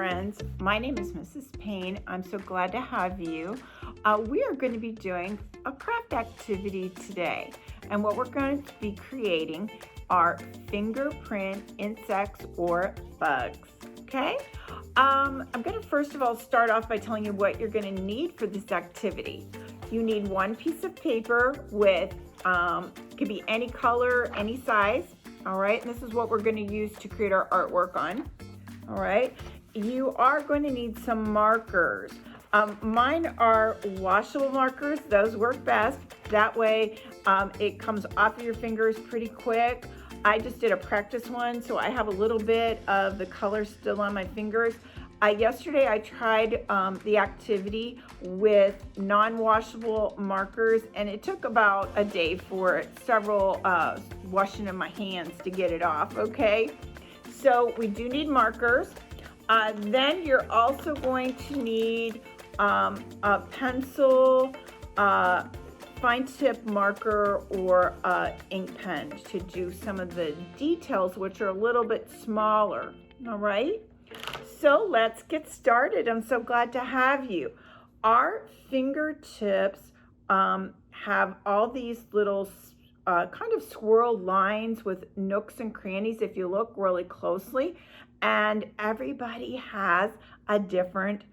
friends. My name is Mrs. Paine. I'm so glad to have you. We are going to be doing a craft activity today. And what we're going to be creating are fingerprint insects or bugs. Okay? I'm going to first of all start off by telling you what you're going to need for this activity. You need one piece of paper with, could be any color, any size. All right, and this is what we're going to use to create our artwork on. All right, you are going to need some markers. Mine are washable markers. Those work best. That way it comes off of your fingers pretty quick. I just did a practice one, so I have a little bit of the color still on my fingers. Yesterday I tried the activity with non-washable markers, and it took about a day for several washing of my hands to get it off, okay? So we do need markers. Then you're also going to need a pencil, fine tip marker, or ink pen to do some of the details, which are a little bit smaller, all right? So let's get started. I'm so glad to have you. Our fingertips have all these little kind of swirled lines with nooks and crannies if you look really closely, and everybody has a different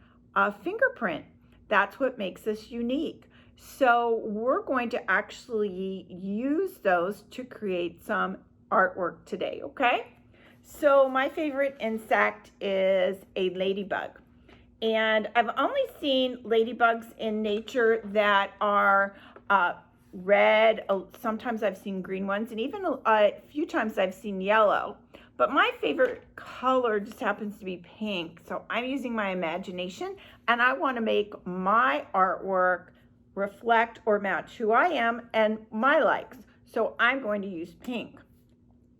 fingerprint. That's what makes us unique. So we're going to actually use those to create some artwork today, okay? So my favorite insect is a ladybug. And I've only seen ladybugs in nature that are red. Sometimes I've seen green ones, and even a few times I've seen yellow. But my favorite color just happens to be pink. So I'm using my imagination, and I want to make my artwork reflect or match who I am and my likes. So I'm going to use pink.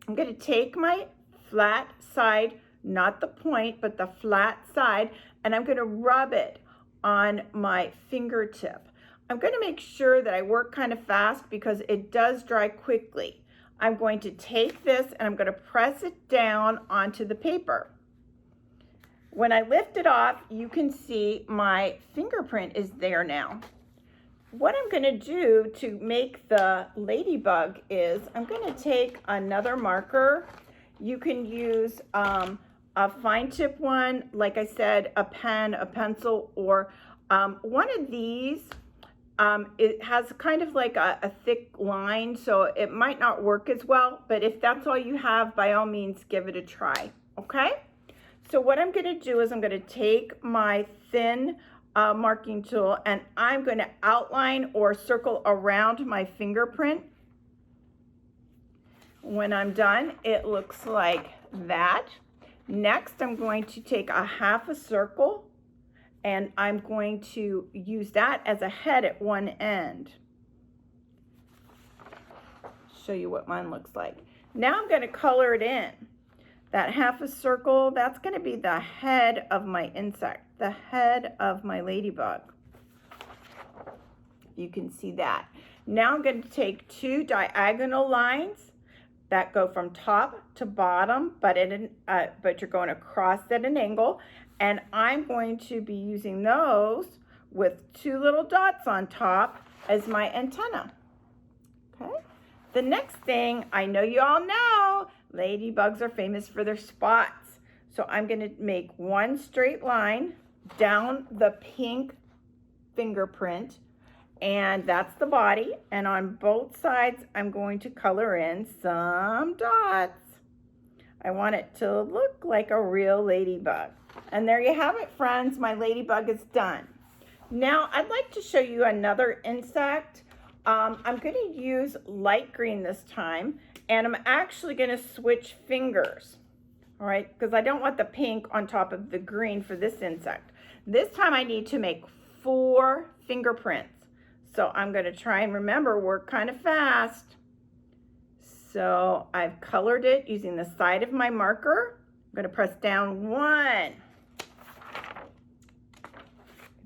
I'm going to take my flat side, not the point, but the flat side, and I'm going to rub it on my fingertip. I'm going to make sure that I work kind of fast because it does dry quickly. I'm going to take this and I'm going to press it down onto the paper. When I lift it off, you can see my fingerprint is there now. What I'm going to do to make the ladybug is I'm going to take another marker. You can use a fine tip one, like I said, a pen, a pencil, or one of these. It has kind of like a thick line, so it might not work as well, but if that's all you have, by all means, give it a try, okay? So what I'm going to do is I'm going to take my thin marking tool, and I'm going to outline or circle around my fingerprint. When I'm done, it looks like that. Next, I'm going to take a half a circle, and I'm going to use that as a head at one end. Show you what mine looks like. Now I'm going to color it in. That half a circle, that's going to be the head of my insect, the head of my ladybug. You can see that. Now I'm going to take two diagonal lines that go from top to bottom, but you're going across at an angle, and I'm going to be using those with two little dots on top as my antenna. Okay. The next thing, I know you all know, ladybugs are famous for their spots. So I'm going to make one straight line down the pink fingerprint, and that's the body, and on both sides I'm going to color in some dots. I want it to look like a real ladybug. And there you have it, friends. My ladybug is done. Now I'd like to show you another insect. I'm going to use light green this time, and I'm actually going to switch fingers, all right, because I don't want the pink on top of the green for this insect. This time I need to make 4 fingerprints. So I'm going to try and remember, work kind of fast. So I've colored it using the side of my marker. I'm going to press down 1. I'm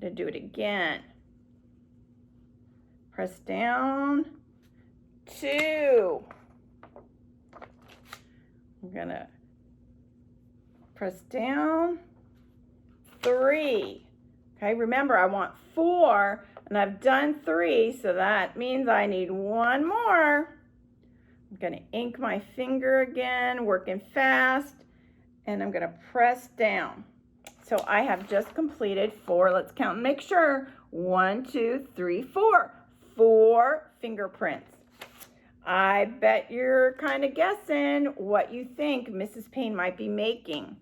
going to do it again. Press down 2. I'm going to press down 3. Okay, remember I want 4 and I've done 3, so that means I need 1 more. I'm going to ink my finger again, working fast, and I'm going to press down. So I have just completed 4. Let's count and make sure. 1, 2, 3, 4. 4 fingerprints. I bet you're kind of guessing what you think Mrs. Paine might be making.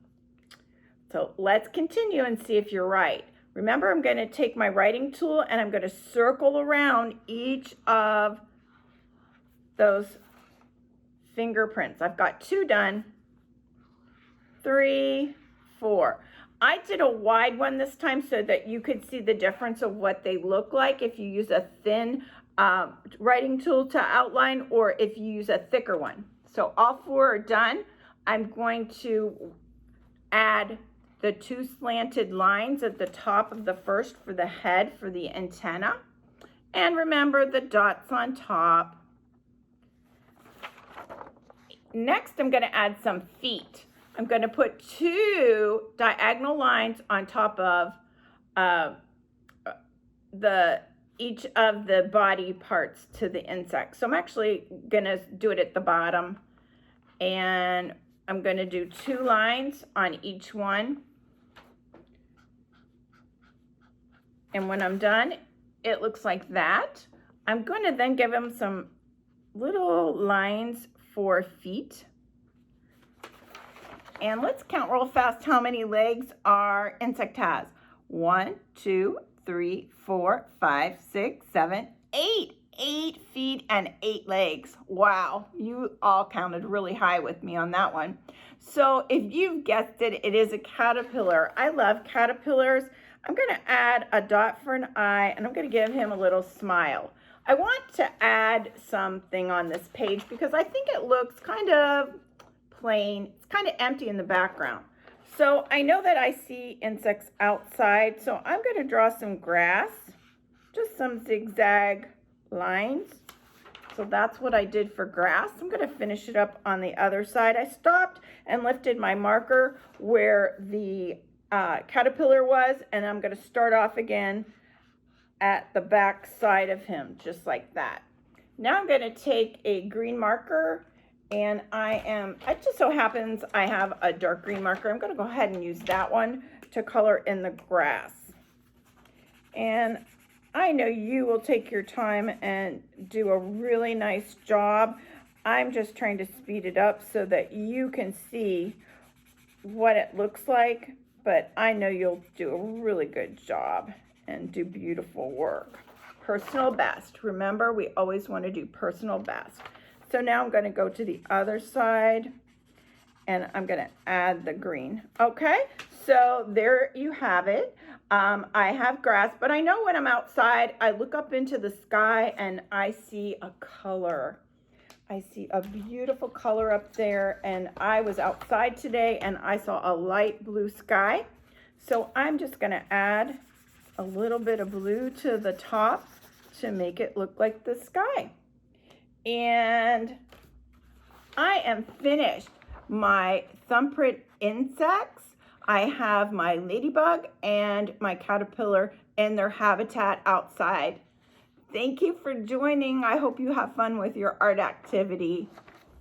So let's continue and see if you're right. Remember, I'm going to take my writing tool and I'm going to circle around each of those fingerprints. I've got 2 done. 3, 4. I did a wide one this time so that you could see the difference of what they look like if you use a thin writing tool to outline or if you use a thicker one. So all 4 are done. I'm going to add the 2 slanted lines at the top of the first for the head for the antenna. And remember the dots on top. Next, I'm going to add some feet. I'm going to put 2 diagonal lines on top of each of the body parts to the insect. So I'm actually going to do it at the bottom, and I'm going to do 2 lines on each one. And when I'm done, it looks like that. I'm going to then give him some little lines for feet. And let's count real fast how many legs our insect has. 1, 2, 3, 4, 5, 6, 7, 8. 8 feet and 8 legs. Wow, you all counted really high with me on that one. So if you've guessed it, it is a caterpillar. I love caterpillars. I'm going to add a dot for an eye, and I'm going to give him a little smile. I want to add something on this page because I think it looks kind of plain. It's kind of empty in the background. So I know that I see insects outside, so I'm going to draw some grass, just some zigzag lines. So that's what I did for grass. I'm going to finish it up on the other side. I stopped and lifted my marker where the caterpillar was, and I'm going to start off again at the back side of him, just like that. Now I'm going to take a green marker, and it just so happens I have a dark green marker. I'm going to go ahead and use that one to color in the grass. And I know you will take your time and do a really nice job. I'm just trying to speed it up so that you can see what it looks like, but I know you'll do a really good job and do beautiful work. Personal best. Remember, we always want to do personal best. So now I'm going to go to the other side, and I'm going to add the green. Okay, so there you have it. I have grass, but I know when I'm outside, I look up into the sky and I see a color. I see a beautiful color up there, and I was outside today and I saw a light blue sky. So I'm just going to add a little bit of blue to the top to make it look like the sky. And I am finished my thumbprint insects. I have my ladybug and my caterpillar in their habitat outside. Thank you for joining. I hope you have fun with your art activity.